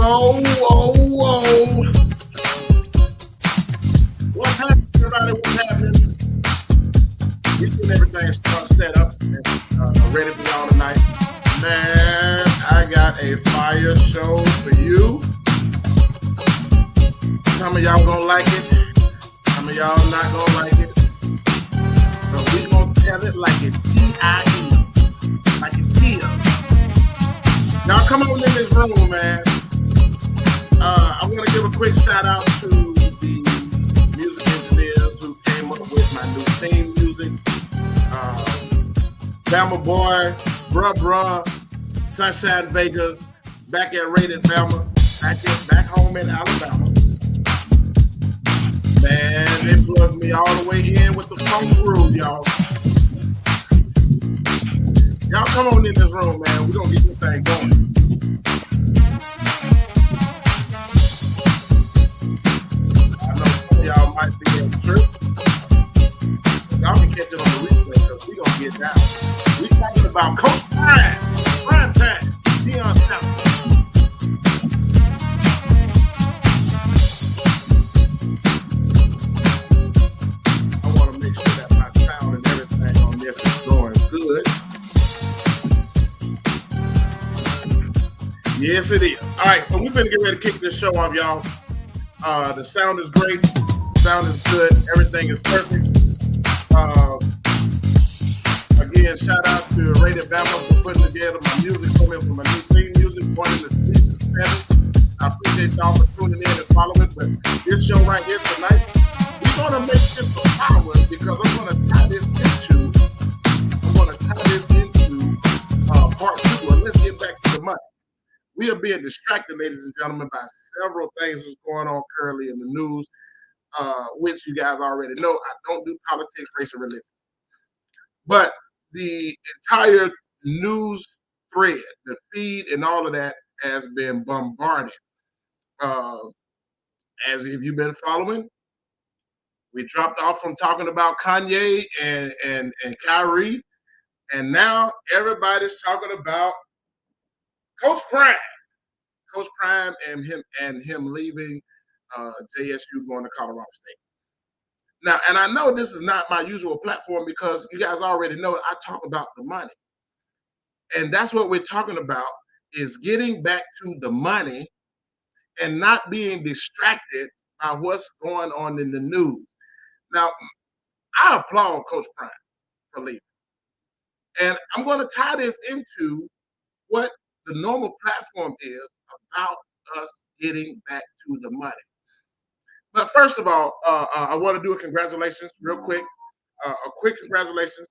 Whoa, whoa, whoa. What's happening, everybody? What's happening? Getting everything set up and ready for y'all tonight. Man, I got a fire show for you. Some of y'all gonna like it. Some of y'all not gonna like it. But we gonna tell it like it's T-I-E. Like it's Tia. Y'all come on in this room, man. I want to give a quick shout out to the music engineers who came up with my new theme music. Bama Boy, Bruh, Sunshine Vegas, back at Rated Bama, back home in Alabama. Man, they plugged me all the way in with the funk groove, y'all. Y'all come on in this room, man. We're going to get this thing going. Y'all might be in church. Y'all can catch it on the replay because we gonna get down. We talking about Coach Prime time, Deion Sanders. I want to make sure that my sound and everything on this is going good. Yes, it is. All right, so we're gonna get ready to kick this show off, y'all. The sound is great. Sound is good. Everything is perfect. Again, shout out to Rated Bama for putting together my music for me, for my new theme music, one in the descendants. I appreciate y'all for tuning in and following. But this show right here tonight, we're gonna make this a power because I'm gonna tie this into part two. And let's get back to the money. We are being distracted, ladies and gentlemen, by several things that's going on currently in the news. Which you guys already know, I don't do politics, race, or religion. But the entire news thread, the feed, and all of that has been bombarded. As if you've been following, we dropped off from talking about Kanye and Kyrie, and now everybody's talking about Coach Prime and him leaving JSU going to Colorado State. Now, and I know this is not my usual platform because you guys already know that I talk about the money. And that's what we're talking about, is getting back to the money and not being distracted by what's going on in the news. Now, I applaud Coach Prime for leaving. And I'm going to tie this into what the normal platform is about us getting back to the money. But first of all, I want to do a congratulations real quick. A quick congratulations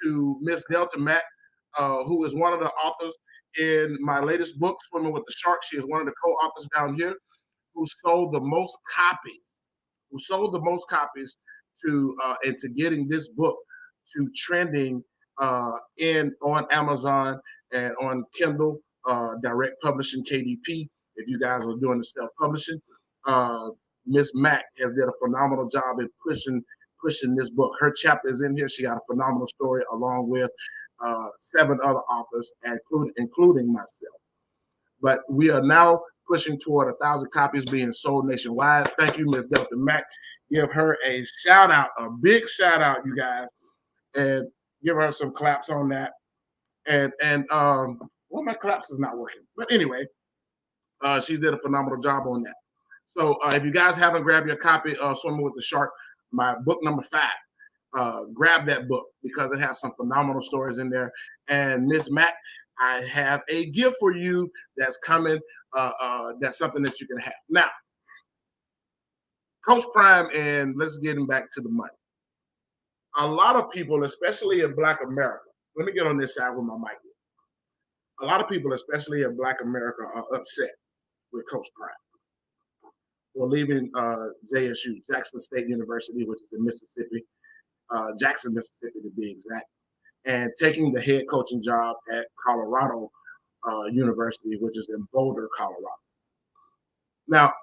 to Miss Delta Mack, who is one of the authors in my latest book, Swimming with the Sharks. She is one of the co-authors down here who sold the most copies to into getting this book to trending on Amazon and on Kindle, Direct Publishing, KDP. If you guys are doing the self-publishing, Miss Mack has did a phenomenal job in pushing this book. Her chapter is in here. She got a phenomenal story along with 7 other authors, including myself. But we are now pushing toward 1,000 copies being sold nationwide. Thank you, Miss Delta Mack. Give her a shout out, a big shout out, you guys, and give her some claps on that. And well, my claps is not working, but anyway, she did a phenomenal job on that. So if you guys haven't grabbed your copy of Swimming with the Shark, my book number 5, grab that book because it has some phenomenal stories in there. And Miss Mack, I have a gift for you that's coming. That's something that you can have. Now, Coach Prime, and let's get him back to the money. A lot of people, especially in Black America, let me get on this side with my mic. A lot of people, especially in Black America, are upset with Coach Prime for leaving JSU, Jackson State University, which is in Mississippi, Jackson, Mississippi to be exact, and taking the head coaching job at Colorado University, which is in Boulder, Colorado. Now,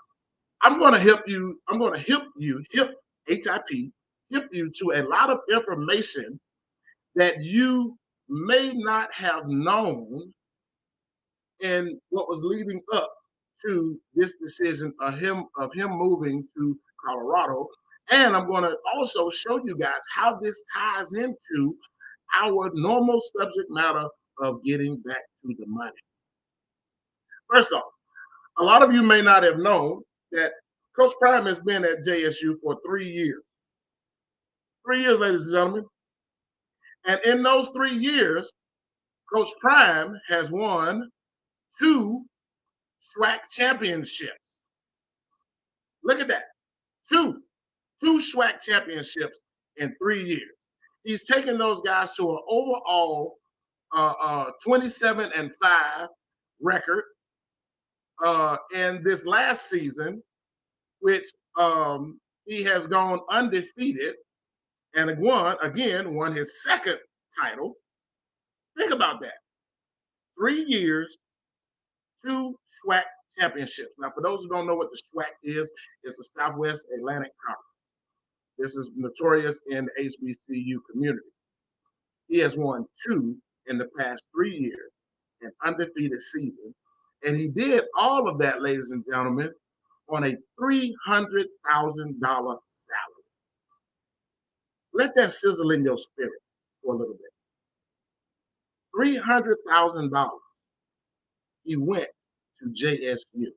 I'm going to help you. I'm going to help you, HIP, help you to a lot of information that you may not have known in what was leading up to this decision of him moving to Colorado. And I'm going to also show you guys how this ties into our normal subject matter of getting back to the money. First off, a lot of you may not have known that Coach Prime has been at JSU for 3 years. 3 years, ladies and gentlemen. And in those 3 years, Coach Prime has won 2 SWAC championships. Look at that. Two SWAC championships in 3 years. He's taken those guys to an overall 27-5 record. And this last season, which he has gone undefeated and won his second title. Think about that. 3 years, 2 SWAC championships. Now, for those who don't know what the SWAC is, it's the Southwest Atlantic Conference. This is notorious in the HBCU community. He has won 2 in the past 3 years, an undefeated season. And he did all of that, ladies and gentlemen, on a $300,000 salary. Let that sizzle in your spirit for a little bit. $300,000. He went to JSU.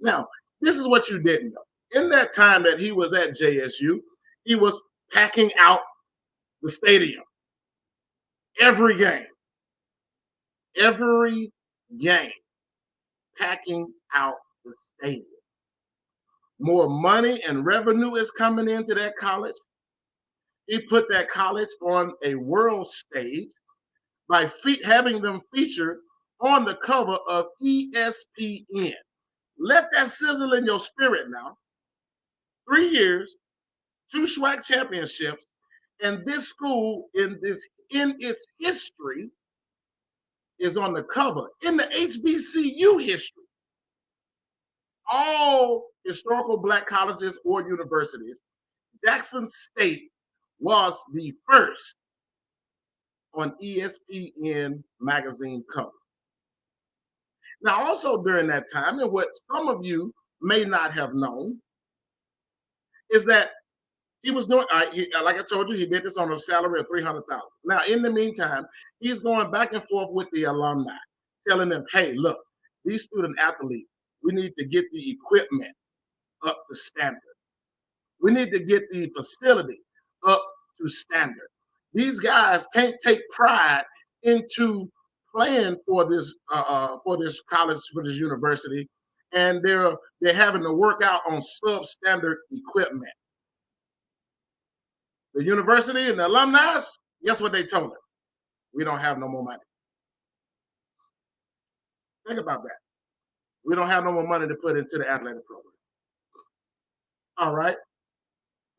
Now, this is what you didn't know. In that time that he was at JSU, he was packing out the stadium. Every game. Packing out the stadium. More money and revenue is coming into that college. He put that college on a world stage by having them featured on the cover of ESPN. Let that sizzle in your spirit now. 3 years, 2 SWAC championships, and this school in its history is on the cover in the HBCU history. All historical Black colleges or universities, Jackson State was the first on ESPN magazine cover. Now, also during that time, and what some of you may not have known, is that he was doing, like I told you, he did this on a salary of $300,000. Now, in the meantime, he's going back and forth with the alumni, telling them, hey, look, these student athletes, we need to get the equipment up to standard. We need to get the facility up to standard. These guys can't take pride into playing for this college, for this university, and they're having to work out on substandard equipment. The university and the alumni, guess what they told them? We don't have no more money. Think about that. We don't have no more money to put into the athletic program. All right.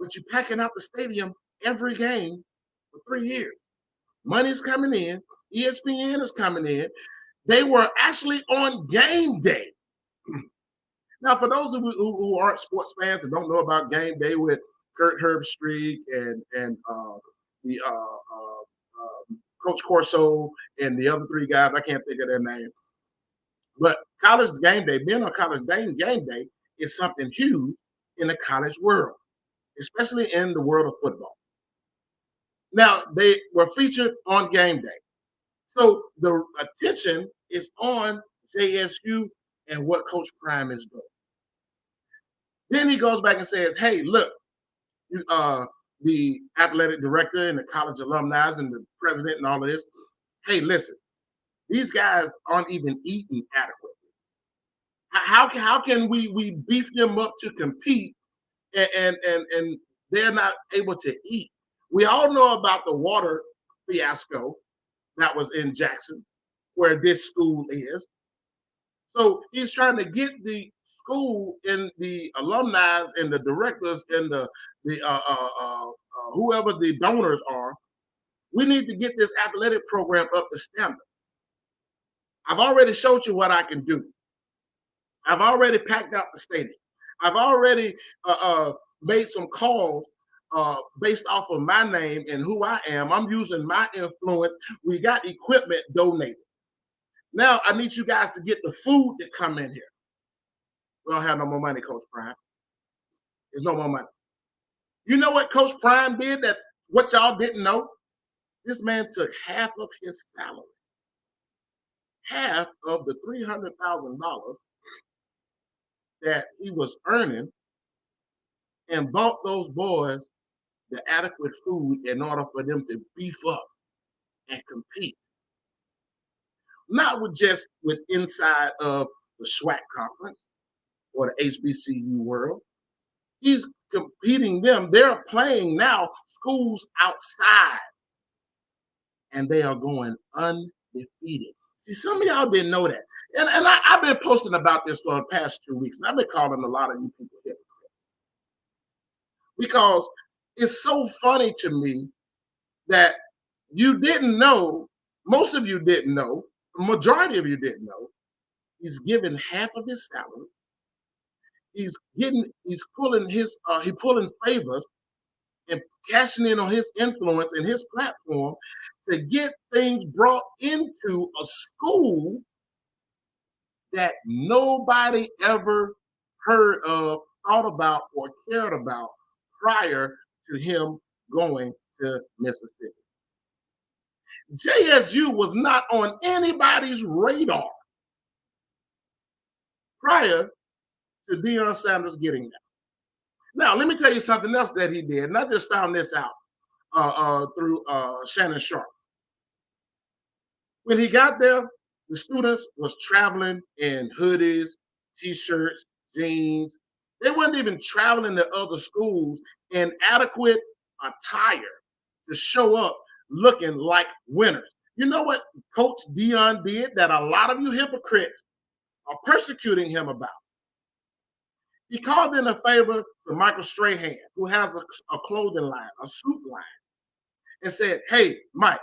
But you're packing out the stadium every game for 3 years. Money's coming in. ESPN is coming in. They were actually on game day. Now, for those who aren't sports fans and don't know about game day with Kurt Herbstreit and the Coach Corso and the other 3 guys, I can't think of their name. But college game day, being on college game day is something huge in the college world, especially in the world of football. Now, they were featured on game day. So the attention is on JSU and what Coach Prime is doing. Then he goes back and says, hey, look, the athletic director and the college alumni and the president and all of this, hey, listen, these guys aren't even eating adequately. How can we beef them up to compete and they're not able to eat? We all know about the water fiasco that was in Jackson, where this school is. So he's trying to get the school and the alumni and the directors and the whoever the donors are. We need to get this athletic program up to standard. I've already showed you what I can do. I've already packed out the stadium. I've already made some calls based off of my name and who I am. I'm using my influence. We got equipment donated. Now I need you guys to get the food that come in here. We don't have no more money, Coach Prime. There's no more money. You know what Coach Prime did that what y'all didn't know? This man took half of his salary, half of the $300,000 that he was earning, and bought those boys the adequate food in order for them to beef up and compete. Not with just with inside of the SWAC conference or the HBCU world. He's competing them. They're playing now schools outside, and they are going undefeated. See, some of y'all didn't know that. And I've been posting about this for the past 2 weeks, and I've been calling a lot of you people hypocrites. Because it's so funny to me that you didn't know, most of you didn't know, the majority of you didn't know, he's giving half of his salary. He's pulling favors and cashing in on his influence and his platform to get things brought into a school that nobody ever heard of, thought about, or cared about prior to him going to Mississippi. JSU was not on anybody's radar prior to Deion Sanders getting there. Now, let me tell you something else that he did, and I just found this out through Shannon Sharp. When he got there, the students was traveling in hoodies, T-shirts, jeans. They weren't even traveling to other schools in adequate attire to show up looking like winners. You know what Coach Deion did that a lot of you hypocrites are persecuting him about? He called in a favor to Michael Strahan, who has a clothing line, a suit line, and said, hey, Mike,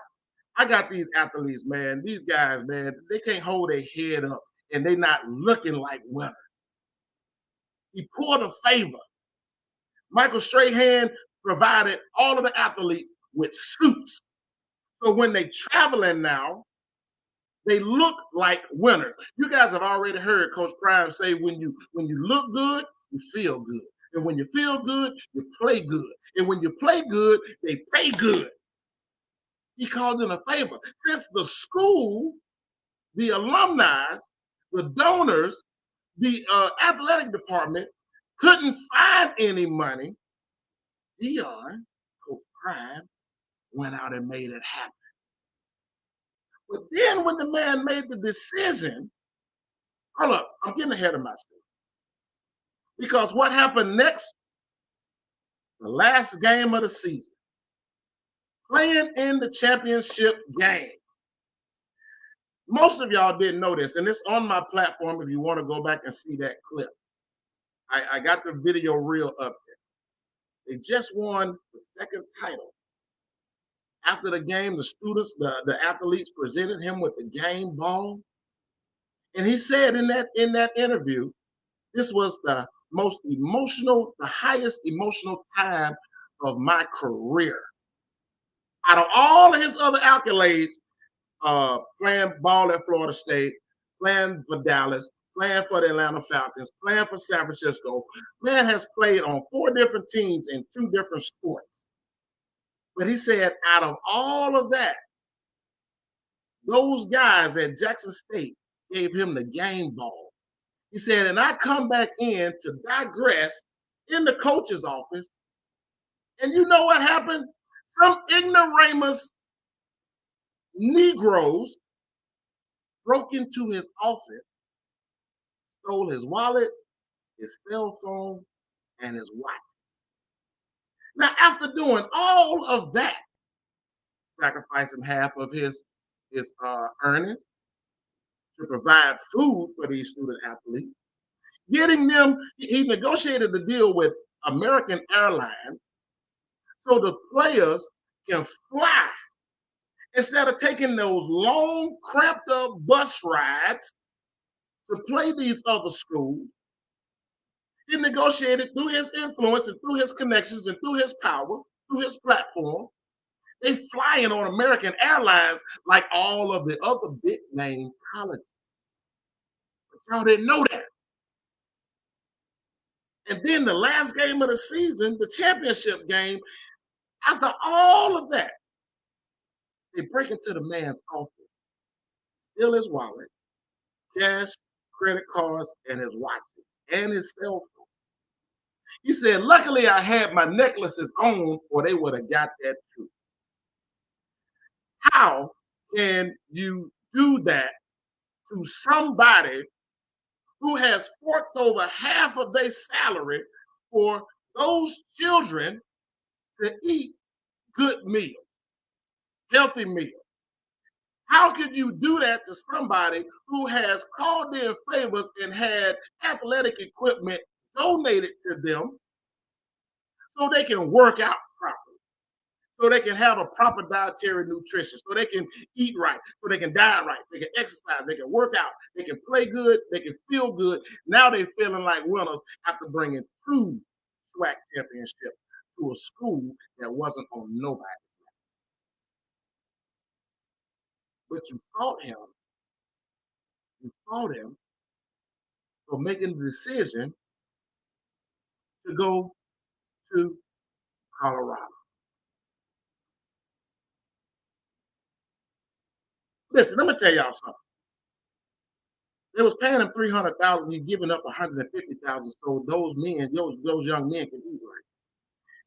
I got these athletes, man. These guys, man, they can't hold their head up, and they're not looking like winners. He pulled a favor. Michael Strahan provided all of the athletes with suits. So when they traveling now, they look like winners. You guys have already heard Coach Prime say when you look good, you feel good. And when you feel good, you play good. And when you play good, they pay good. He called in a favor. Since the school, the alumni, the donors, the athletic department couldn't find any money, Deion, Coach Prime, went out and made it happen. But then when the man made the decision, hold up, I'm getting ahead of myself. Because what happened next, the last game of the season, playing in the championship game. Most of y'all didn't know this, and it's on my platform if you want to go back and see that clip. I got the video reel up there. They just won the second title. After the game, the students, the athletes presented him with the game ball. And he said in that interview, this was the most emotional, the highest emotional time of my career. Out of all of his other accolades, playing ball at Florida State, playing for Dallas, playing for the Atlanta Falcons, playing for San Francisco, man has played on 4 different teams in 2 different sports. But he said, out of all of that, those guys at Jackson State gave him the game ball. He said, and I come back in to digress in the coach's office. And you know what happened? Some ignoramus Negroes broke into his office, stole his wallet, his cell phone, and his watch. Now, after doing all of that, sacrificing half of his earnings to provide food for these student athletes, getting them, he negotiated the deal with American Airlines so the players can fly instead of taking those long, cramped up bus rides to play these other schools. He negotiated through his influence and through his connections and through his power, through his platform, They flying on American Airlines like all of the other big name colleges. But y'all didn't know that. And then the last game of the season, the championship game, after all of that, they break into the man's office, steal his wallet, cash, credit cards, and his watches, and his cell phone. He said, luckily I had my necklaces on, or they would have got that too. How can you do that to somebody who has forked over half of their salary for those children to eat good meal, healthy meal? How could you do that to somebody who has called in favors and had athletic equipment donated to them so they can work out properly, so they can have a proper dietary nutrition, so they can eat right, so they can diet right, they can exercise, they can work out, they can play good, they can feel good. Now they're feeling like winners after bringing 2 SWAC championships to a school that wasn't on nobody. But you fought him for making the decision to go to Colorado. Listen, let me tell y'all something. They was paying him 300,000. He's giving up 150,000, so those men, those young men, can eat right.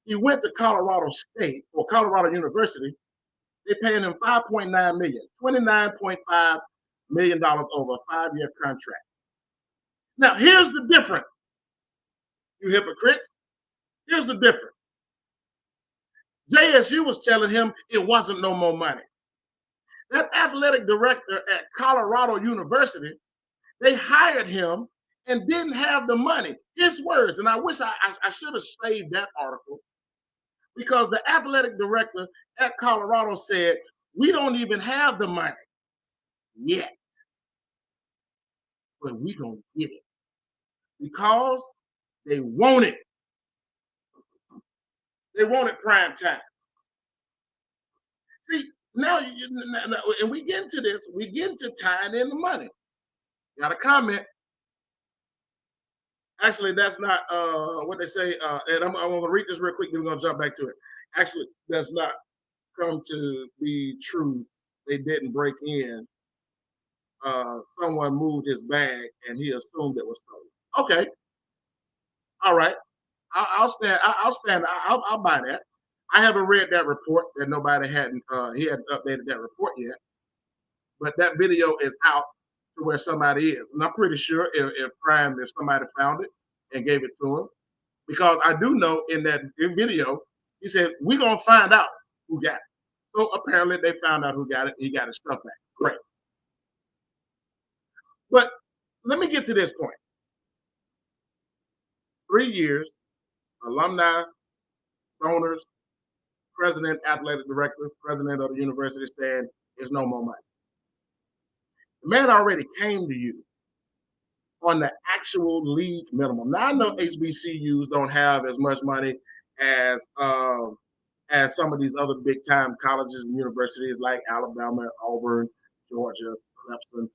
He went to Colorado State or Colorado University. They paying him 5.9 million, $29.5 million over a 5-year contract. Now, here's the difference, you hypocrites. Here's the difference. JSU was telling him it wasn't no more money. That athletic director at Colorado University, they hired him and didn't have the money. His words, and I wish I should have saved that article, because the athletic director at Colorado said, we don't even have the money yet, but we gonna get it because they want it. They want it prime time. See, now, and we get into this, we get into tying in the money. Got a comment. Actually, that's not what they say. And I'm going to read this real quick, then we're going to jump back to it. Actually, that's not come to be true. They didn't break in. Someone moved his bag and he assumed it was stolen. Okay. All right. I'll stand. I'll stand. I'll buy that. I haven't read that report that nobody hadn't. He hadn't updated that report yet. But that video is out to where somebody is, and I'm pretty sure if somebody found it and gave it to him, because I do know in that video he said we're gonna find out who got it. So apparently they found out who got it. He got his stuff back. Great. But let me get to this point. 3 years, alumni, donors, president, athletic director, president of the university saying there's no more money. The man already came to you on the actual league minimum. Now I know HBCUs don't have as much money as some of these other big time colleges and universities like Alabama, Auburn, Georgia, Clemson,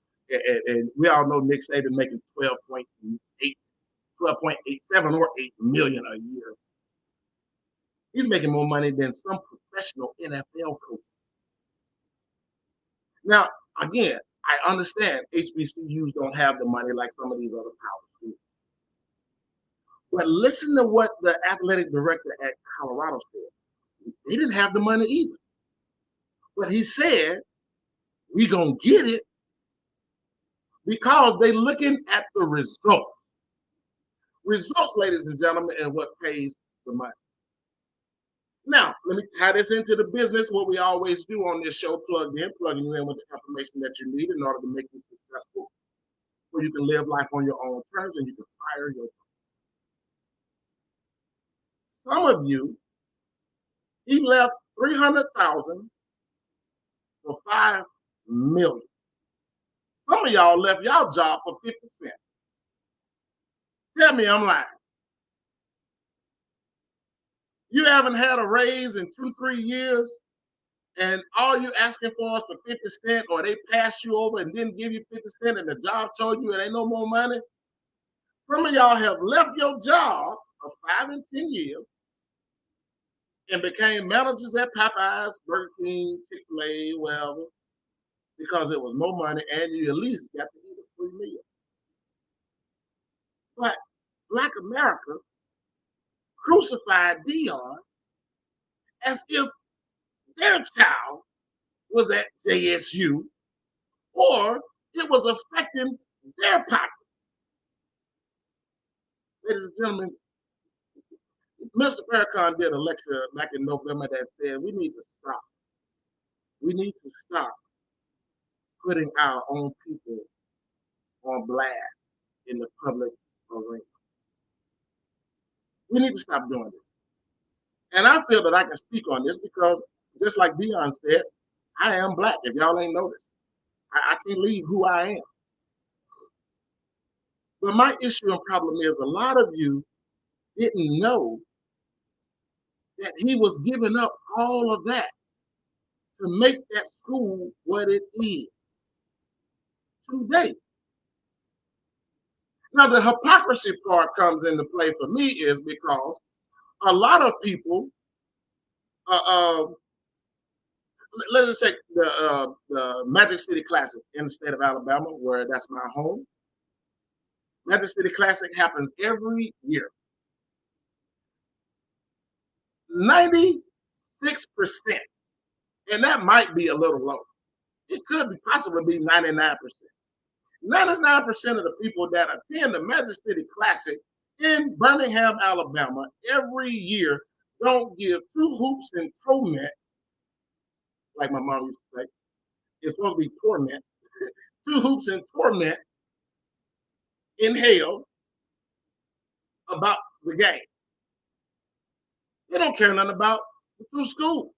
and we all know Nick Saban making 12.87 or 8 million a year. He's making more money than some professional NFL coaches. Now, again, I understand HBCUs don't have the money like some of these other power schools. But listen to what the athletic director at Colorado said. They didn't have the money either. But he said, we're going to get it because they're looking at the results. Results, ladies and gentlemen, and what pays the money. Now, let me tie this into the business, what we always do on this show, plugging you in with the information that you need in order to make you successful, where you can live life on your own terms and you can fire your. Some of you, he left 300,000 for 5 million. Some of y'all left y'all job for 50 cents. Tell me I'm lying. You haven't had a raise in 2-3 years, and all you asking for is for 50 cents, or they pass you over and didn't give you 50 cents, and the job told you it ain't no more money. Some of y'all have left your job of 5 and 10 years and became managers at Popeyes, Burger King, Chick-fil-A, wherever, because it was more money and you at least got to eat a free meal. But Black America crucified Dion as if their child was at JSU or it was affecting their pocket. Ladies and gentlemen, Mr. Farrakhan did a lecture back in November that said we need to stop. We need to stop putting our own people on blast in the public arena. We need to stop doing this. And I feel that I can speak on this because, just like Dion said, I am Black. If y'all ain't noticed, I can't leave who I am. But my issue and problem is a lot of you didn't know that he was giving up all of that to make that school what it is today. Now, the hypocrisy part comes into play for me is because a lot of people, let us take the Magic City Classic in the state of Alabama, where that's my home. Magic City Classic happens every year. 96%, and that might be a little low. It could possibly be 99%. 99% of the people that attend the Magic City Classic in Birmingham, Alabama, every year don't give two hoops and torment, like my mom used to say. It's supposed to be torment. Two hoops and torment in hell about the game. They don't care nothing about the two schools.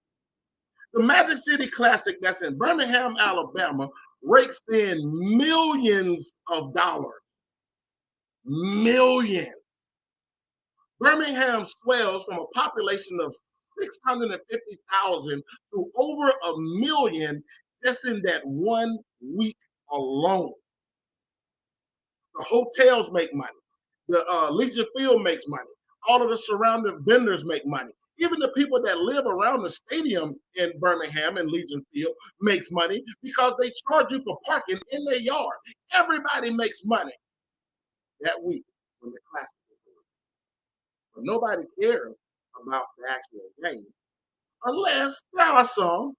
The Magic City Classic that's in Birmingham, Alabama, rakes in millions of dollars. Millions. Birmingham swells from a population of 650,000 to over 1,000,000 just in that 1 week alone. The hotels make money. The Legion Field makes money. All of the surrounding vendors make money. Even the people that live around the stadium in Birmingham and Legion Field makes money because they charge you for parking in their yard. Everybody makes money that week when the classic is going. But nobody cares about the actual game unless there are some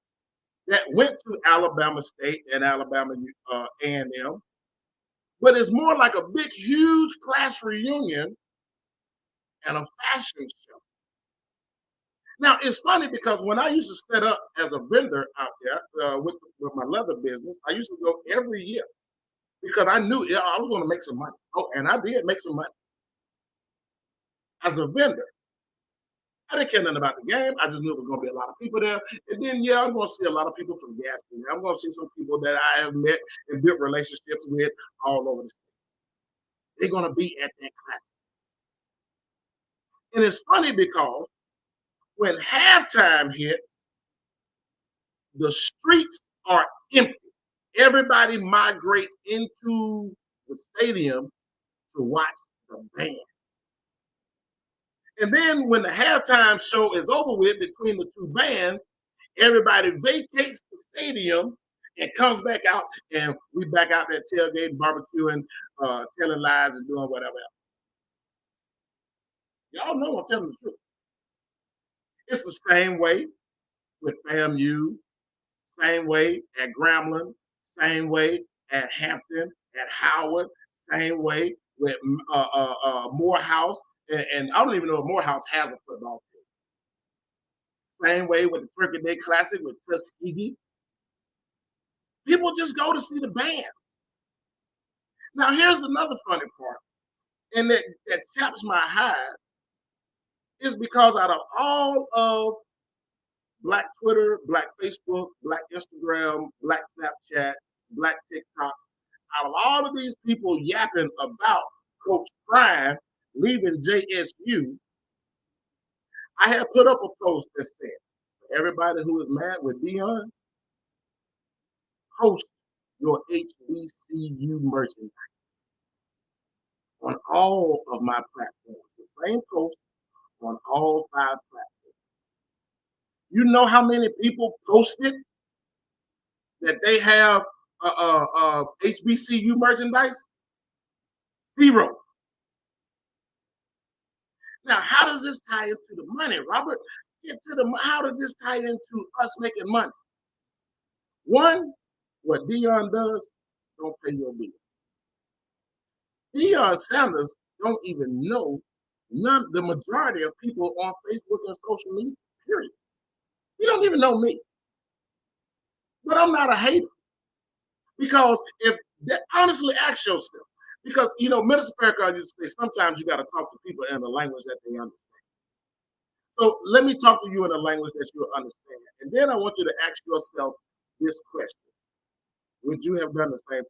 that went to Alabama State and Alabama A&M. But it's more like a big, huge class reunion and a fashion show. Now, it's funny because when I used to set up as a vendor out there with my leather business, I used to go every year because I knew I was going to make some money. Oh, and I did make some money as a vendor. I didn't care nothing about the game. I just knew there was going to be a lot of people there. And then, I'm going to see a lot of people from Gaston. I'm going to see some people that I have met and built relationships with all over the state. They're going to be at that class. And it's funny because when halftime hits, the streets are empty. Everybody migrates into the stadium to watch the band. And then when the halftime show is over with between the two bands, everybody vacates the stadium and comes back out, and we back out there tailgating, barbecuing, telling lies and doing whatever else. Y'all know I'm telling the truth. It's the same way with FAMU, same way at Grambling, same way at Hampton, at Howard, same way with Morehouse, and I don't even know if Morehouse has a football team. Same way with the Turkey Day Classic with Tuskegee. People just go to see the band. Now, here's another funny part, and that chaps my hide, is because out of all of Black Twitter, Black Facebook, Black Instagram, Black Snapchat, Black TikTok, out of all of these people yapping about Coach Prime leaving JSU, I had put up a post that said, everybody who is mad with Dion, post your HBCU merchandise on all of my platforms. The same post on all 5 platforms. You know how many people posted that they have HBCU merchandise? Zero. Now, how does this tie into the money, Robert? How does this tie into us making money? One, what Dion does, don't pay your bill. Deion Sanders don't even know the majority of people on Facebook and social media, period. He don't even know me. But I'm not a hater. Because honestly, ask yourself. Because, Minister Farrakhan used to say, sometimes you got to talk to people in a language that they understand. So let me talk to you in a language that you'll understand. And then I want you to ask yourself this question. Would you have done the same thing?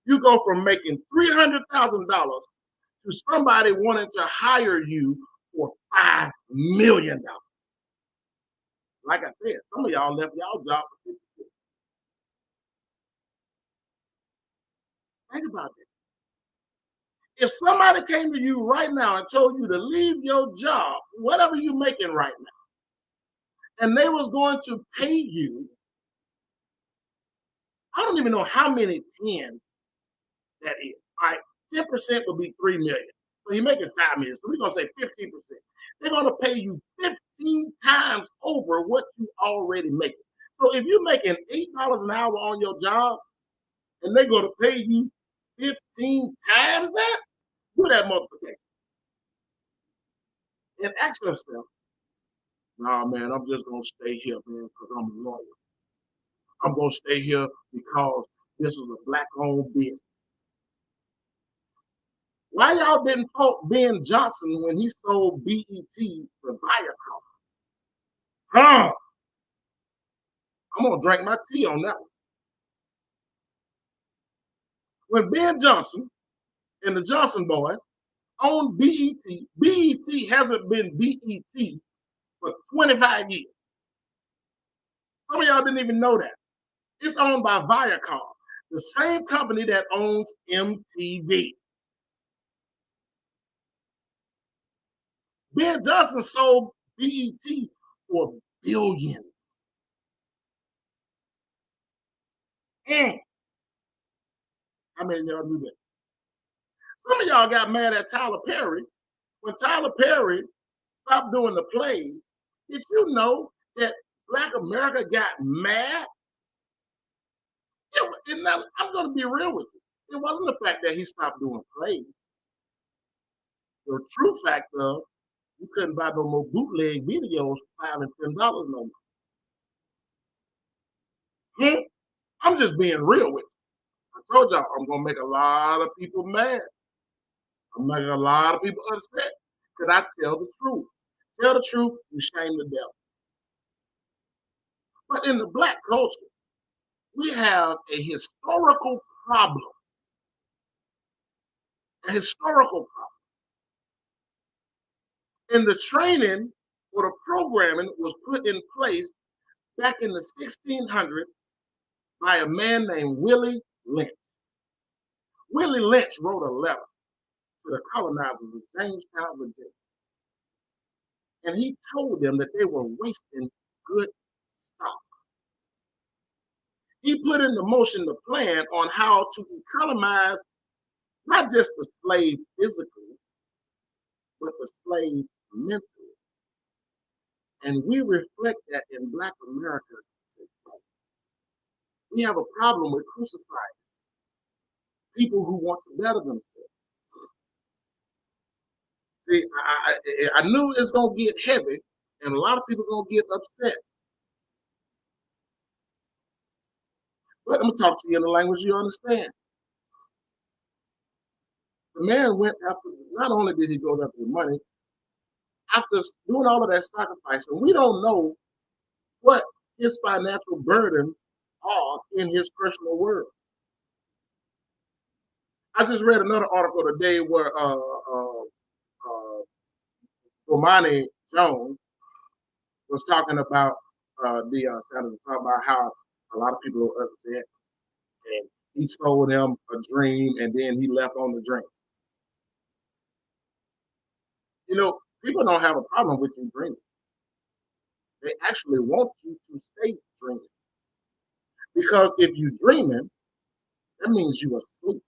You go from making $300,000 to somebody wanting to hire you for $5 million. Like I said, some of y'all left y'all job for 50. Think about that. If somebody came to you right now and told you to leave your job, whatever you're making right now, and they was going to pay you, I don't even know how many tens that is. All right, 10% would be 3 million. So you're making 5 million. So we're gonna say 15%. They're gonna pay you 15 times over what you already make. So if you're making $8 an hour on your job and they're gonna pay you 15 times that, do that multiplication. And ask yourself, nah man, I'm just gonna stay here, man, because I'm loyal. I'm gonna stay here because this is a black-owned business. Why y'all didn't fault Ben Johnson when he sold BET for Viacom? Huh? I'm gonna drink my tea on that one. When Ben Johnson and the Johnson boys owned BET, BET hasn't been BET for 25 years. Some of y'all didn't even know that. It's owned by Viacom, the same company that owns MTV. Ben Johnson sold BET for billions. Mm. How many of y'all knew that? Some of y'all got mad at Tyler Perry when Tyler Perry stopped doing the plays. Did you know that Black America got mad? I'm going to be real with you. It wasn't the fact that he stopped doing plays. The true fact of you couldn't buy no more bootleg videos for $5 and $10 no more. I'm just being real with you. I told y'all I'm gonna make a lot of people mad. I'm making a lot of people upset because I tell the truth. Tell the truth, you shame the devil. But in the black culture, we have a historical problem. A historical problem. And the training or the programming was put in place back in the 1600s by a man named Willie Lynch. Willie Lynch wrote a letter to the colonizers of Jamestown, Virginia. And he told them that they were wasting good stock. He put into motion the plan on how to economize not just the slave physically, but the slave mentally. And we reflect that in Black America today. We have a problem with crucifying people who want to better themselves. See, I knew it's going to get heavy, and a lot of people are going to get upset. But I'm going to talk to you in a language you understand. The man went after, not only did he go after the money, after doing all of that sacrifice, and we don't know what his financial burdens are in his personal world. I just read another article today where Bomani Jones was talking about Deion Sanders, talking about how a lot of people are upset, and he sold them a dream, and then he left on the dream. You know, people don't have a problem with you dreaming. They actually want you to stay dreaming because if you dreaming, that means you are asleep.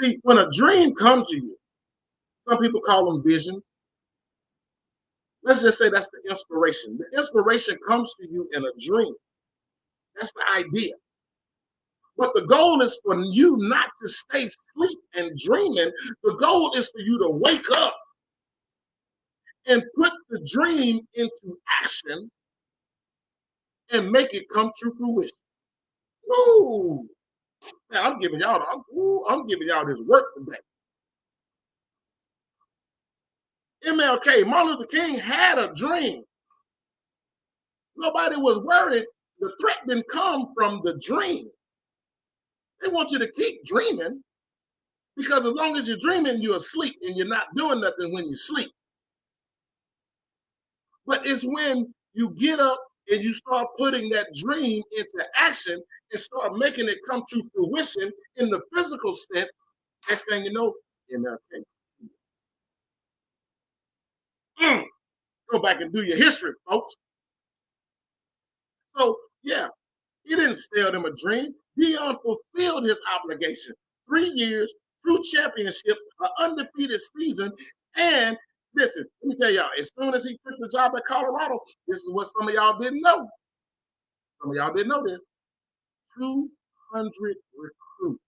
See, when a dream comes to you, some people call them visions. Let's just say that's the inspiration. The inspiration comes to you in a dream. That's the idea. But the goal is for you not to stay asleep and dreaming. The goal is for you to wake up and put the dream into action and make it come to fruition. Ooh, man, I'm giving y'all this work today. MLK, Martin Luther King had a dream. Nobody was worried. The threat didn't come from the dream. They want you to keep dreaming because as long as you're dreaming, you're asleep and you're not doing nothing when you sleep. But it's when you get up and you start putting that dream into action and start making it come to fruition in the physical sense. Next thing you know, MLK. Go back and do your history, folks. So, yeah, he didn't sell them a dream. Dion fulfilled his obligation. 3 years, 2 championships, an undefeated season, and listen, let me tell y'all, as soon as he took the job at Colorado, this is what some of y'all didn't know. Some of y'all didn't know this. 200 recruits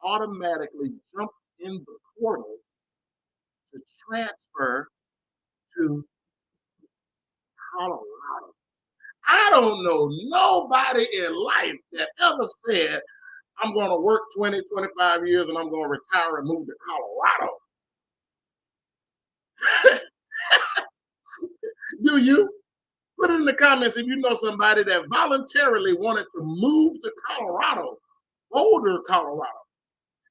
automatically jumped in the portal to transfer to Colorado. I don't know nobody in life that ever said, I'm going to work 20, 25 years and I'm going to retire and move to Colorado. Do you? Put it in the comments if you know somebody that voluntarily wanted to move to Colorado, Boulder, Colorado.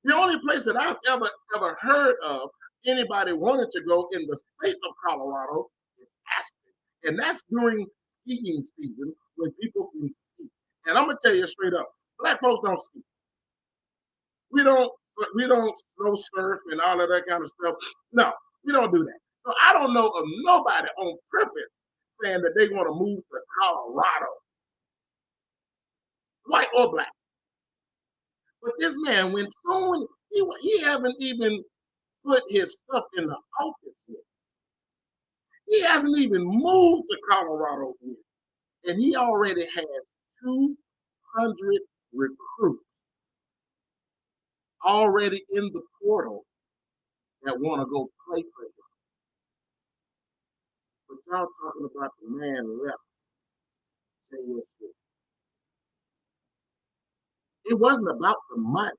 The only place that I've ever heard of anybody wanting to go in the state of Colorado is Aspen. And that's during skiing season when people can ski. And I'm gonna tell you straight up, black folks don't ski. We don't we don't snow surf and all of that kind of stuff. No, we don't do that. So I don't know of nobody on purpose saying that they want to move to Colorado, white or black. But this man, when soon he haven't even put his stuff in the office yet. He hasn't even moved to Colorado yet. And he already has 200 recruits already in the portal that want to go play for him. But y'all talking about the man left. It wasn't about the money.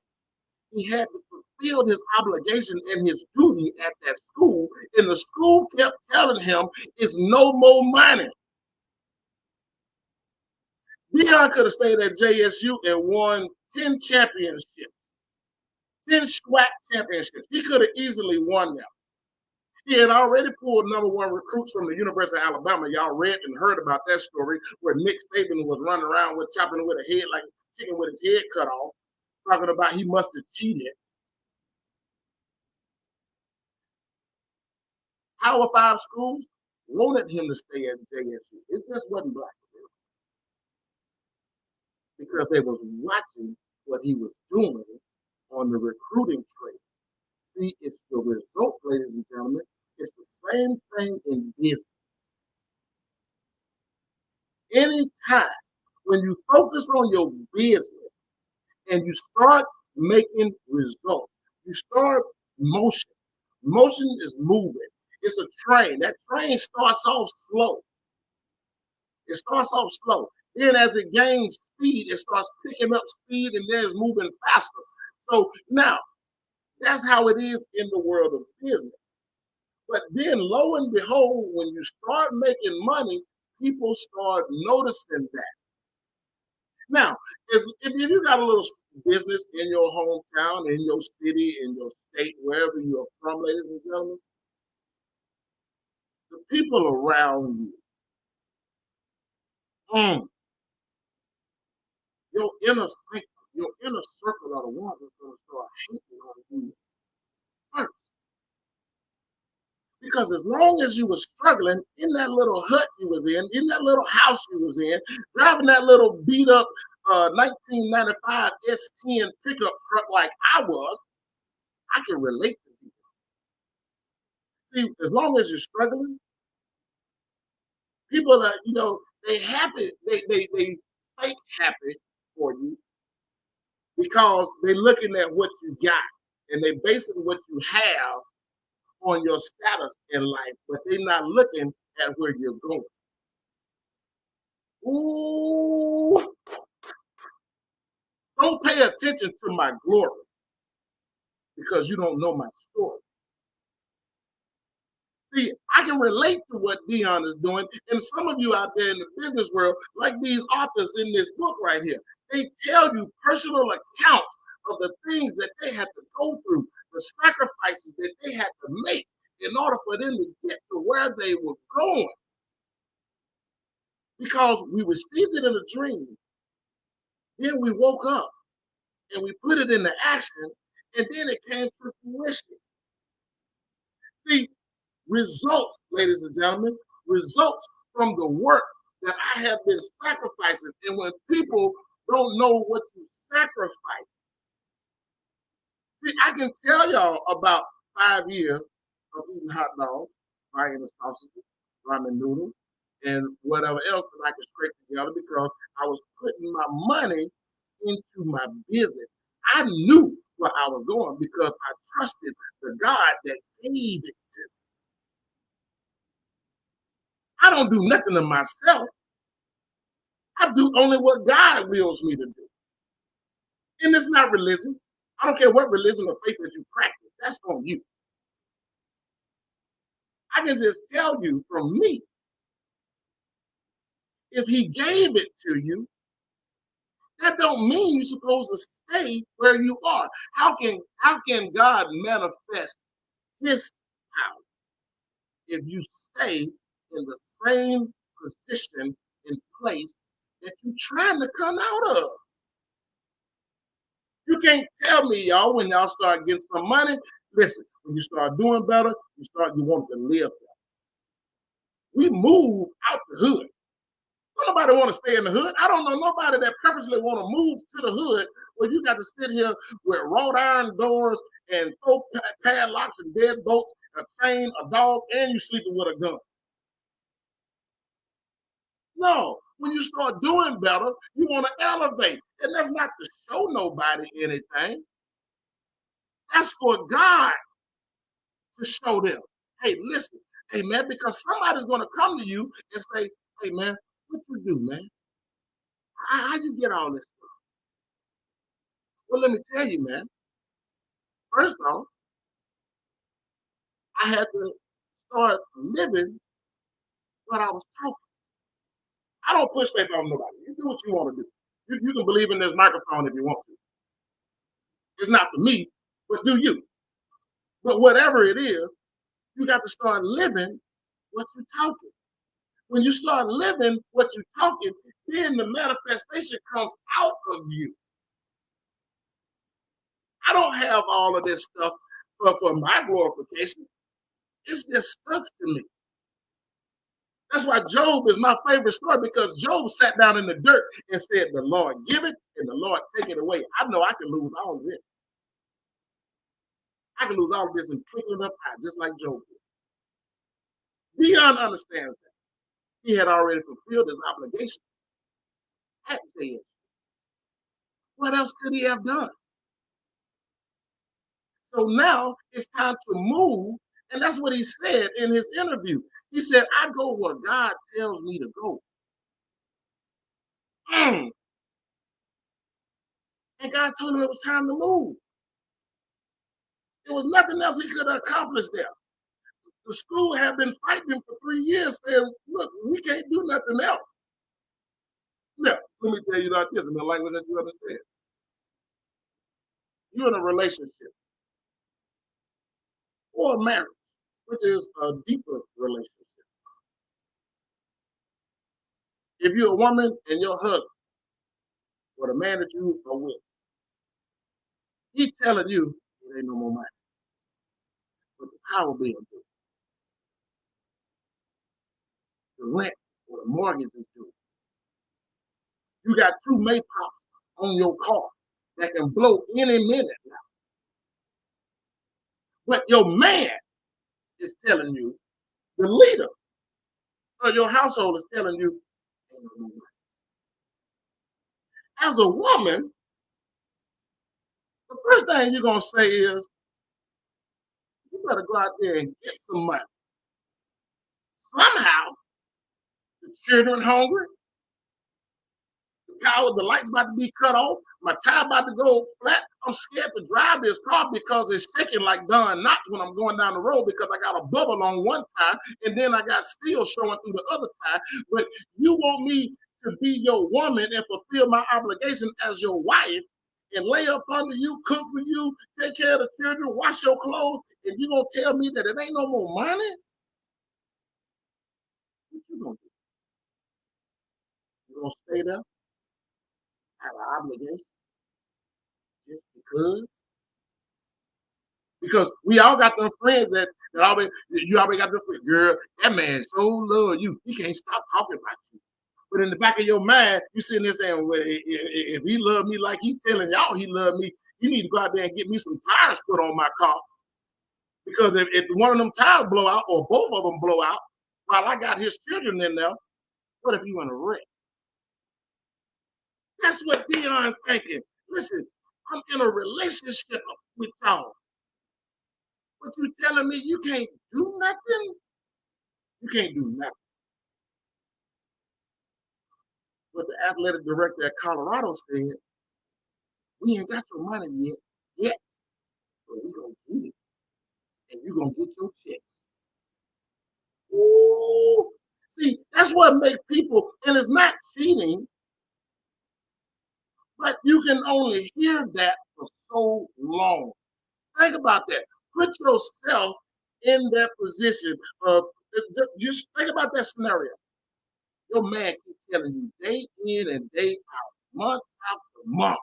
He had to fulfill his obligation and his duty at that school, and the school kept telling him it's no more money. Deion could have stayed at JSU and won 10 championships, 10 SWAC championships. He could have easily won them. He had already pulled #1 recruits from the University of Alabama. Y'all read and heard about that story where Nick Saban was running around with chopping with a head like a chicken with his head cut off, talking about he must have cheated. Power 5 schools wanted him to stay at JSU. It just wasn't black because they was watching what he was doing on the recruiting trail. See, it's the results, ladies and gentlemen. It's the same thing in business. Anytime when you focus on your business and you start making results, you start motion. Motion is moving. It's a train. That train starts off slow. It starts off slow. Then as it gains speed, it starts picking up speed and then it's moving faster. So now that's how it is in the world of business. But then lo and behold, when you start making money, people start noticing that. Now, if you got a little business in your hometown, in your city, in your state, wherever you're from, ladies and gentlemen, the people around you, mm, your inner circle, your inner circle are the ones that's going to start hating on you first. Because as long as you were struggling in that little hut you was in that little house you was in, driving that little beat up 1995 S10 pickup truck like I was, I can relate to you. See, as long as you're struggling, people are, they happy, they fake happy for you because they're looking at what you got and they basing what you have on your status in life, but they're not looking at where you're going. Ooh, don't pay attention to my glory because you don't know my story. See, I can relate to what Dion is doing, and some of you out there in the business world, like these authors in this book right here, they tell you personal accounts of the things that they had to go through, the sacrifices that they had to make in order for them to get to where they were going. Because we received it in a dream, then we woke up and we put it into action, and then it came to fruition. See, results, ladies and gentlemen, results from the work that I have been sacrificing. And when people don't know what you sacrifice, see, I can tell y'all about 5 years of eating hot dogs, buying the sausages, ramen noodles, and whatever else that I could scrape together because I was putting my money into my business. I knew where I was going because I trusted the God that gave it. I don't do nothing to myself. I do only what God wills me to do. And it's not religion. I don't care what religion or faith that you practice. That's on you. I can just tell you from me, if he gave it to you, that don't mean you're supposed to stay where you are. How can God manifest his power if you stay in the same position and place that you're trying to come out of? You can't tell me, y'all, when y'all start getting some money, listen, when you start doing better, you want to live better. We move out the hood. Don't nobody want to stay in the hood. I don't know nobody that purposely want to move to the hood where you got to sit here with wrought iron doors and four padlocks and deadbolts, a chain, a dog, and you sleeping with a gun. No, when you start doing better, you want to elevate. And that's not to show nobody anything. That's for God to show them. Hey, listen, hey man, because somebody's gonna come to you and say, hey man, what you do, man? How you get all this stuff? Well, let me tell you, man. First off, I had to start living what I was talking. I don't push faith on nobody. You do what you want to do. You can believe in this microphone if you want to. It's not for me, but do you. But whatever it is, you got to start living what you're talking. When you start living what you're talking, then the manifestation comes out of you. I don't have all of this stuff for my glorification. It's just stuff to me. That's why Job is my favorite story because Job sat down in the dirt and said, the Lord give it and the Lord take it away. I know I can lose all of it. I can lose all of this in twinkling of eye, just like Job did. Dion understands that. He had already fulfilled his obligation. I had to say it. What else could he have done? So now it's time to move. And that's what he said in his interview. He said, I go where God tells me to go. Mm. And God told him it was time to move. There was nothing else he could accomplish there. The school had been fighting him for 3 years, saying, look, we can't do nothing else. Now, let me tell you like this in the language that you understand. You're in a relationship or a marriage, which is a deeper relationship. If you're a woman and your husband or the man that you are with, he's telling you it ain't no more money, but the power bill due, the rent or the mortgage is due. You got two Maypops on your car that can blow any minute now. But your man is telling you, the leader of your household is telling you, ain't no more money. As a woman, the first thing you're gonna say is, you better go out there and get some money. Somehow, the children hungry, the lights about to be cut off, my tire about to go flat. I'm scared to drive this car because it's shaking like Don Knotts when I'm going down the road because I got a bubble on one tire and then I got steel showing through the other tire. But you want me to be your woman and fulfill my obligation as your wife and lay up under you, cook for you, take care of the children, wash your clothes, and you gonna tell me that it ain't no more money? What you gonna do? You gonna stay there, have an obligation just because? Because we all got them friends that always you already got them friends. Girl, that man so love you, he can't stop talking about you. But in the back of your mind, you sitting there saying, well, if he loved me like he's telling y'all he loved me, he need to go out there and get me some tires put on my car. Because if one of them tires blow out or both of them blow out, while I got his children in there, what if you in a wreck? That's what Dion thinking. Listen, I'm in a relationship with y'all. But you telling me you can't do nothing? You can't do nothing. But the athletic director at Colorado said, we ain't got your money yet, but we gonna get it, and you gonna get your check. Ooh. See, that's what makes people, and it's not cheating, but you can only hear that for so long. Think about that. Put yourself in that position of, just think about that scenario. Your man keeps telling you day in and day out, month after month,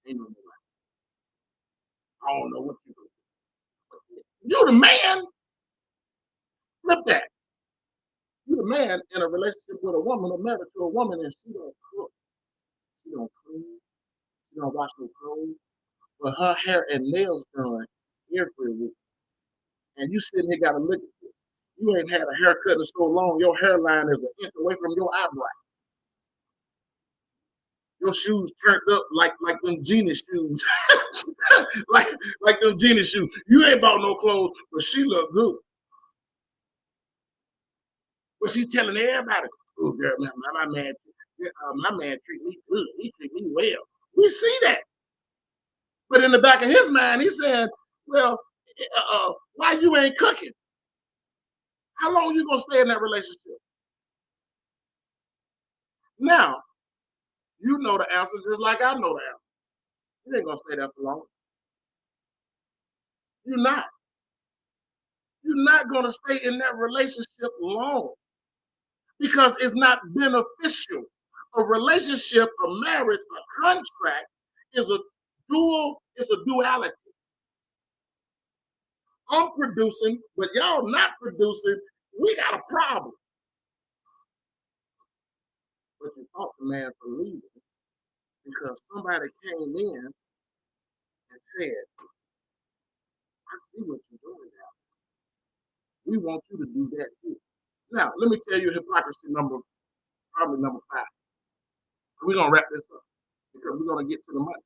ain't no more. I don't know what you do. You the man. Flip that. You the man in a relationship with a woman or married to a woman and she don't cook. She don't clean. She don't wash no clothes. But her hair and nails done every week. And you sitting here gotta look at you. You ain't had a haircut in so long, your hairline is an inch away from your eyebrow. Your shoes turned up like them genie shoes. like like them genie shoes. You ain't bought no clothes, but she look good. But she telling everybody, "Oh, girl, my man treat me good. He treat me well." We see that, but in the back of his mind, he said, "Well, why you ain't cooking? How long you gonna stay in that relationship?" Now you know the answer, just like I know the answer. You ain't gonna stay there for long. You're not. You're not gonna stay in that relationship long because it's not beneficial. A relationship, a marriage, a contract is a it's a duality. I'm producing, but y'all not producing. We got a problem. But you fought the man for leaving because somebody came in and said, I see what you're doing now. We want you to do that too. Now, let me tell you hypocrisy probably number 5. We're going to wrap this up because we're going to get to the money.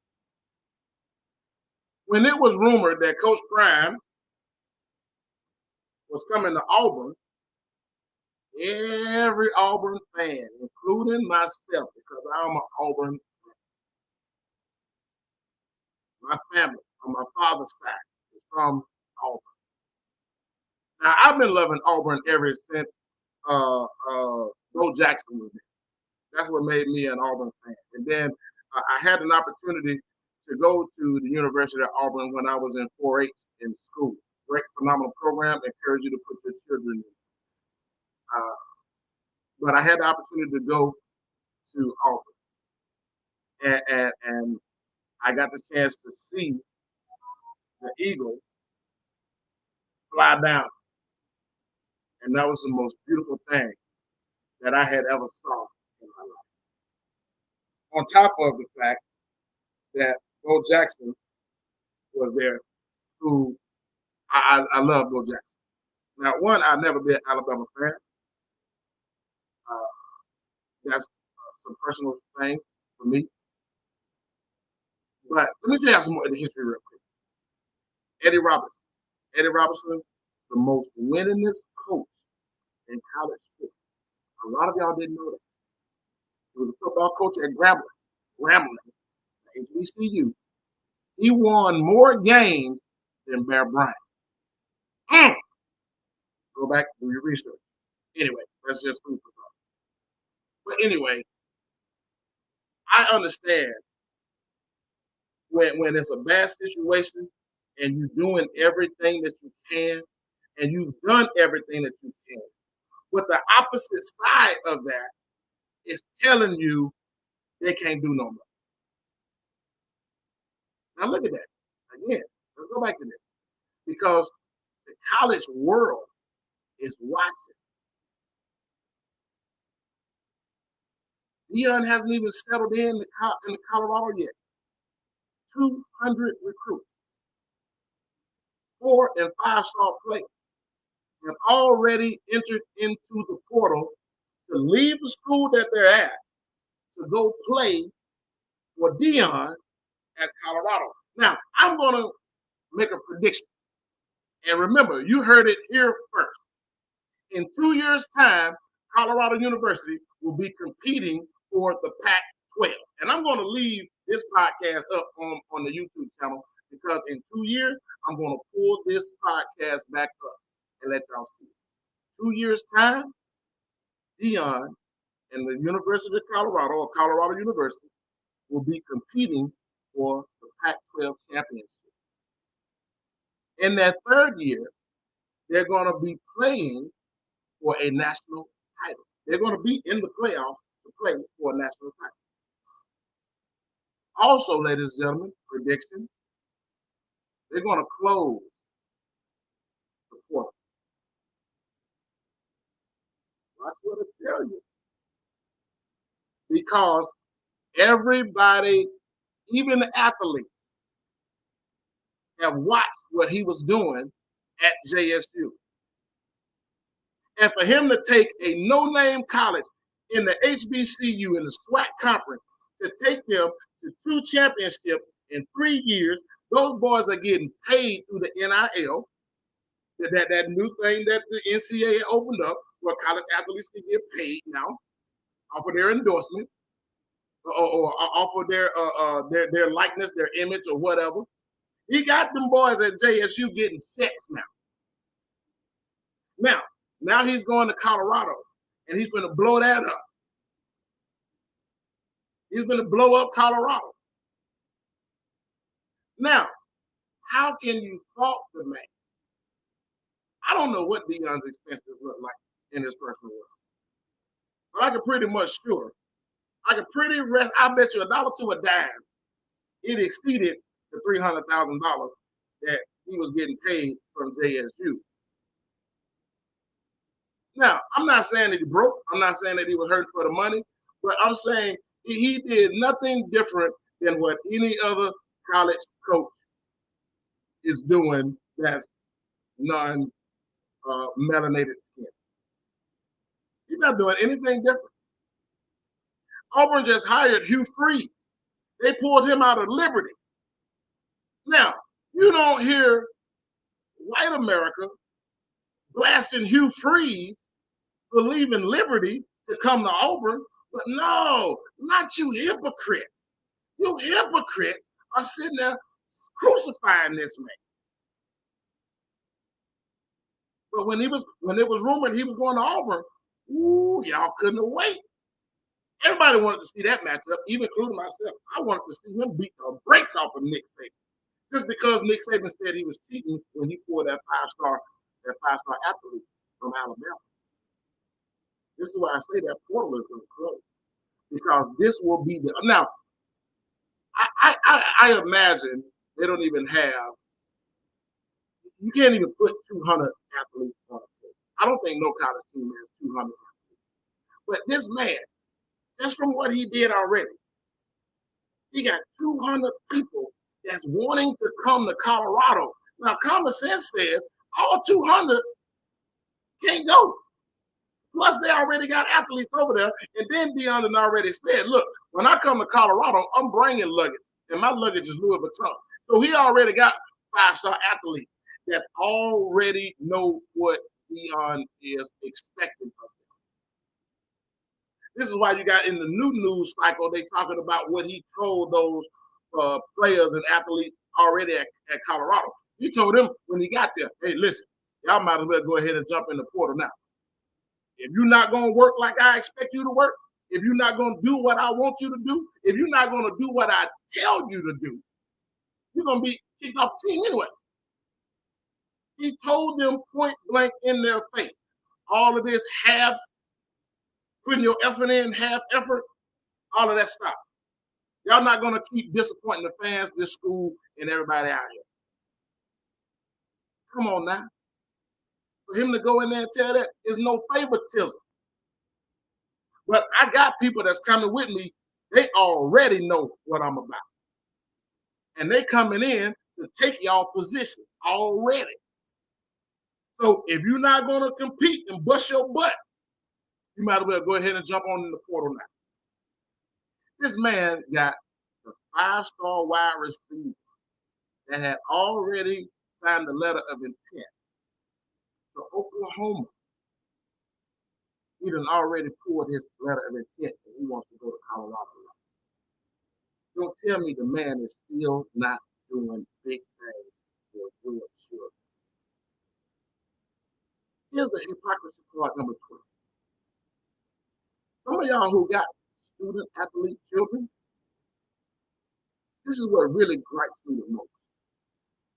When it was rumored that Coach Prime was coming to Auburn, every Auburn fan, including myself, because I'm an Auburn, my family on my father's side is from Auburn. Now, I've been loving Auburn ever since Bo Jackson was there. That's what made me an Auburn fan. And then I had an opportunity to go to the University of Auburn when I was in 4-H in school. Great, phenomenal program. Encourage you to put your children in. but I had the opportunity to go to Auburn, and I got the chance to see the eagle fly down, and that was the most beautiful thing that I had ever saw in my life. On top of the fact that Bo Jackson was there, who I love Bo Jackson. Now, one, I've never been an Alabama fan. Uh, that's some personal thing for me. But let me tell you some more of the history real quick. Eddie Robinson. Eddie Robinson, the most winningest coach in college sports. A lot of y'all didn't know that. He was a football coach at Grambling, HBCU. He won more games than Bear Bryant. Mm. Go back and do your research. Anyway, that's just food for thought. But anyway, I understand when it's a bad situation and you're doing everything that you can and you've done everything that you can. But the opposite side of that is telling you they can't do no more. Now look at that. Again, let's go back to this. Because the college world is watching. Deion hasn't even settled in Colorado yet. 200 recruits, 4 and 5-star players have already entered into the portal to leave the school that they're at to go play for Deion at Colorado. Now, I'm going to make a prediction. And remember, you heard it here first. In 2 years' time, Colorado University will be competing for the Pac-12. And I'm going to leave this podcast up on the YouTube channel because in 2 years, I'm going to pull this podcast back up and let y'all see. 2 years' time, Deion and the University of Colorado, or Colorado University, will be competing for the Pac-12 championship. In that third year, they're going to be playing for a national title. They're going to be in the playoffs to play for a national title. Also, ladies and gentlemen, prediction, they're going to close the portal. That's what I tell you. Because everybody, even the athletes, have watched what he was doing at JSU. And for him to take a no-name college in the HBCU, in the SWAC conference, to take them to 2 championships in 3 years, those boys are getting paid through the NIL, that new thing that the NCAA opened up, where college athletes can get paid now off of their endorsement or off of their likeness, their image, or whatever. He got them boys at JSU getting checks now. Now he's going to Colorado, and he's going to blow that up. He's going to blow up Colorado. Now, how can you fault the man? I don't know what Deion's expenses look like in his personal world. But I can pretty much sure. I bet you $1 to a dime, it exceeded the $300,000 that he was getting paid from JSU. Now, I'm not saying that he broke. I'm not saying that he was hurting for the money, but I'm saying he did nothing different than what any other college coach is doing that's non-melanated skin. He's not doing anything different. Auburn just hired Hugh Freeze. They pulled him out of Liberty. Now, you don't hear white America blasting Hugh Freeze for leaving Liberty to come to Auburn. But no, not you hypocrites. You hypocrites are sitting there crucifying this man. But when it was rumored he was going to Auburn, ooh, y'all couldn't wait. Everybody wanted to see that matchup, even including myself. I wanted to see him beat the brakes off of Nick Saban. Just because Nick Saban said he was cheating when he pulled that five-star athlete from Alabama. This is why I say that portal is going to close because this will be the now. I imagine they don't even have. You can't even put 200 athletes on a team. I don't think no college team has 200. But this man, just from what he did already, he got 200 people that's wanting to come to Colorado. Now, common sense says all 200 can't go. Plus, they already got athletes over there. And then Deion already said, look, when I come to Colorado, I'm bringing luggage. And my luggage is Louis Vuitton. So he already got five-star athletes that already know what Deion is expecting of them. This is why you got in the new news cycle, they talking about what he told those players and athletes already at Colorado. He told them when he got there, hey, listen, y'all might as well go ahead and jump in the portal now. If you're not going to work like I expect you to work, if you're not going to do what I want you to do, if you're not going to do what I tell you to do, you're going to be kicked off the team anyway. He told them point blank in their face. All of this half, putting your effort in, half effort, all of that stuff. Y'all not going to keep disappointing the fans, this school, and everybody out here. Come on now. For him to go in there and tell that is no favoritism. But I got people that's coming with me. They already know what I'm about. And they coming in to take y'all position already. So if you're not going to compete and bust your butt, you might as well go ahead and jump on in the portal now. This man got a five-star wide receiver that had already signed the letter of intent to Oklahoma. He done already pulled his letter of intent and he wants to go to Colorado. Don't tell me the man is still not doing big things for real children. Here's the hypocrisy part number 20. Some of y'all who got student athlete children, this is what really gripes me the most.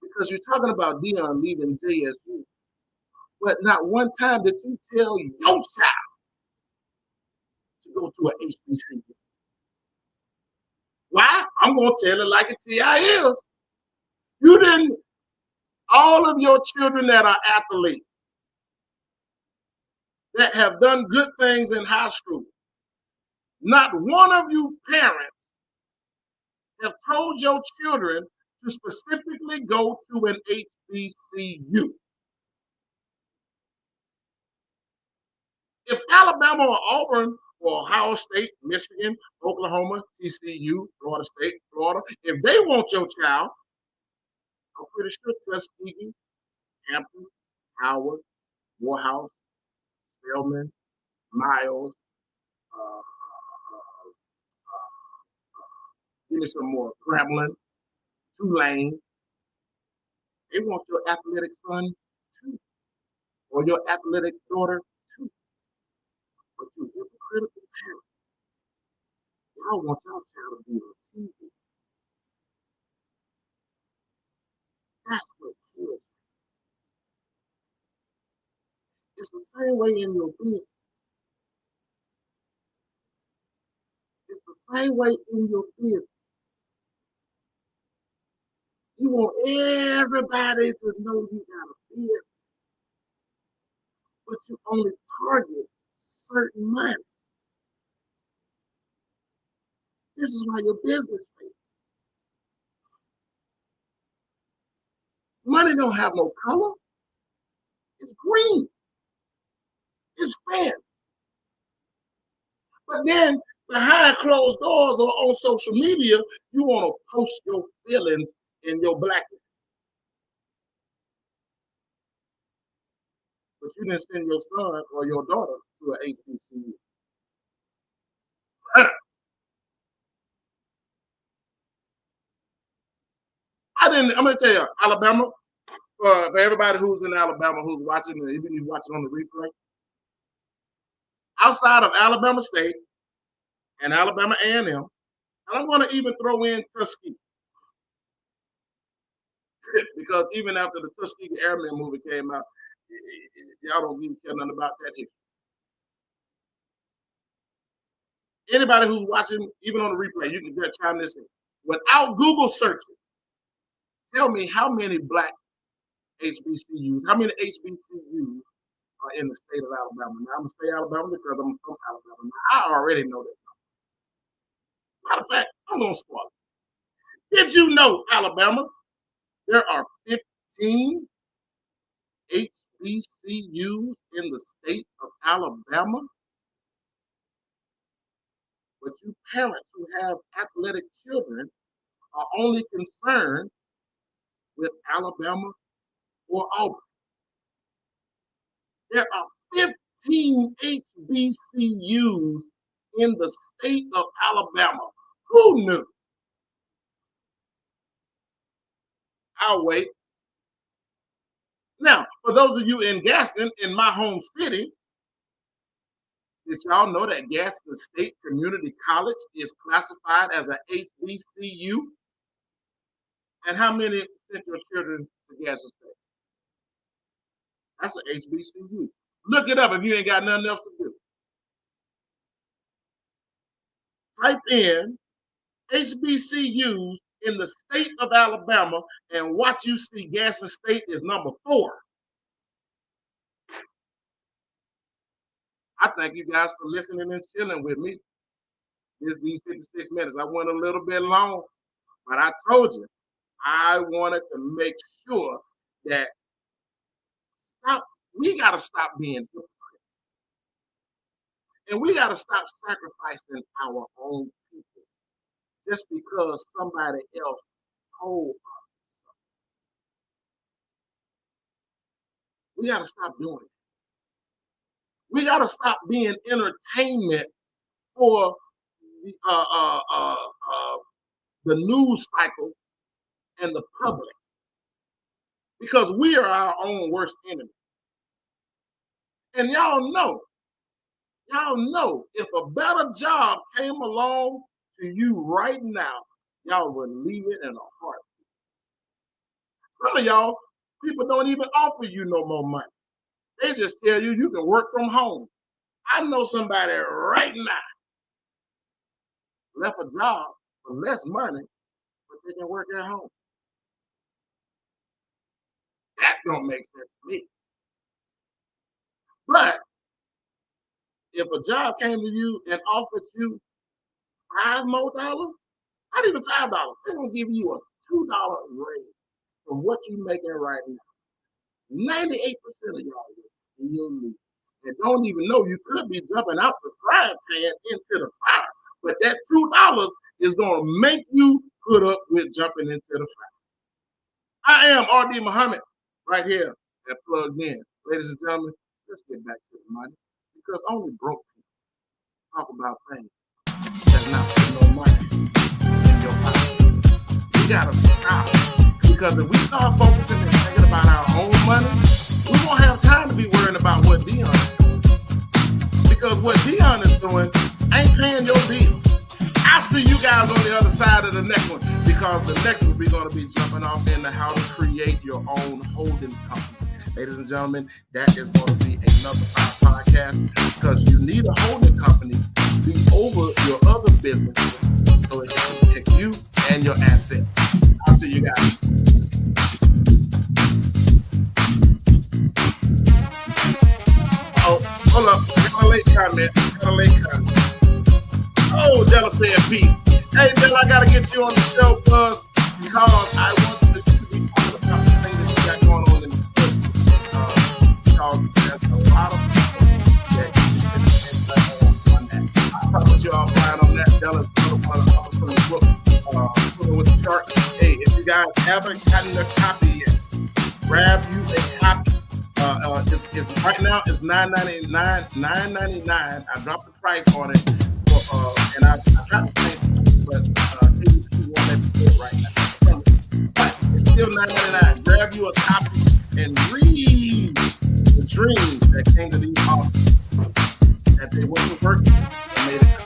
Because you're talking about Deion leaving JSU, but not one time did you tell your child to go to an HBCU. Why? I'm going to tell it like it is. You didn't, all of your children that are athletes, that have done good things in high school, not one of you parents have told your children to specifically go to an HBCU. If Alabama or Auburn or Ohio State, Michigan, Oklahoma, TCU, Florida State, Florida, if they want your child, I'm pretty sure Tuskegee, Hampton, Howard, Morehouse, Spelman, Miles, uh, give me some more, Grambling, Tulane, they want your athletic son too, or your athletic daughter too. But you hypocritical parents, y'all want your child to be on TV. That's what kills. It's the same way in your business. It's the same way in your business. You want everybody to know you got a business, but you only target certain money. This is why your business fails. Money don't have no color. It's green. It's spent. But then behind closed doors or on social media, you want to post your feelings and your blackness. But you didn't send your son or your daughter to an HBCU. I didn't. I'm gonna tell you, Alabama. For everybody who's in Alabama who's watching, even if you're watching on the replay, outside of Alabama State and Alabama A&M, and I'm going to even throw in Tuskegee because even after the Tuskegee Airmen movie came out, y'all don't even care nothing about that either. Anybody who's watching, even on the replay, you can just chime this in. Without Google searching, tell me how many black HBCUs, how many HBCUs are in the state of Alabama. Now, I'm going to say Alabama because I'm from Alabama. Now, I already know that. Matter of fact, I'm going to spoil it. Did you know, Alabama, there are 15 HBCUs in the state of Alabama? But you parents who have athletic children are only concerned with Alabama or Auburn. There are 15 HBCUs in the state of Alabama. Who knew? I'll wait. Now, for those of you in Gaston, in my home city, did y'all know that Gaston State Community College is classified as an HBCU? And how many sent your children to Gaston State? That's an HBCU. Look it up if you ain't got nothing else to do. Type in HBCUs in the state of Alabama, and what you see, Gaston State is number 4. I thank you guys for listening and chilling with me. These 56 minutes. I went a little bit long, but I told you I wanted to make sure that we got to stop being hypocrites. And we got to stop sacrificing our own people just because somebody else told us. We got to stop doing it. We got to stop being entertainment for the news cycle and the public, because we are our own worst enemy. And y'all know, if a better job came along to you right now, y'all would leave it in a heartbeat. Some of y'all, people don't even offer you no more money. They just tell you you can work from home. I know somebody right now left a job for less money, but they can work at home. That don't make sense to me. But if a job came to you and offered you $5 more, not even $5, they're gonna give you a $2 raise from what you're making right now. 98% of y'all will still leave. And don't even know you could be jumping out the frying pan into the fire. But that $2 is going to make you put up with jumping into the fire. I am R.D. Muhammad right here at Plugged In. Ladies and gentlemen, let's get back to the money, because only broke people talk about things that's not putting no money in your pocket. We got to stop, because if we start focusing and thinking about our own money, we won't have time to be worrying about what Dion is doing. Because what Dion is doing ain't paying your bills. I'll see you guys on the other side of the next one, because the next one we're going to be jumping off into how to create your own holding company. Ladies and gentlemen, that is going to be another podcast, because you need a holding company to be over your other businesses so it can protect you and your assets. I'll see you guys. Oh, hold up. Got a late comment. Oh, Della said peace. Hey, Della, I got to get you on the show, because I want you to be part of the thing that you got going on in the city. Because there's a lot of people that on that. I promise you I'll find on that. Della's one of the book with the chart. Hey, if you guys haven't gotten a copy yet, grab you a copy. It's right now it's $9.99. I dropped the price on it, and I dropped the price, but you won't let me do it right now. But it's still $9.99. Grab you a copy and read the dreams that came to these authors, that they went to work and made it.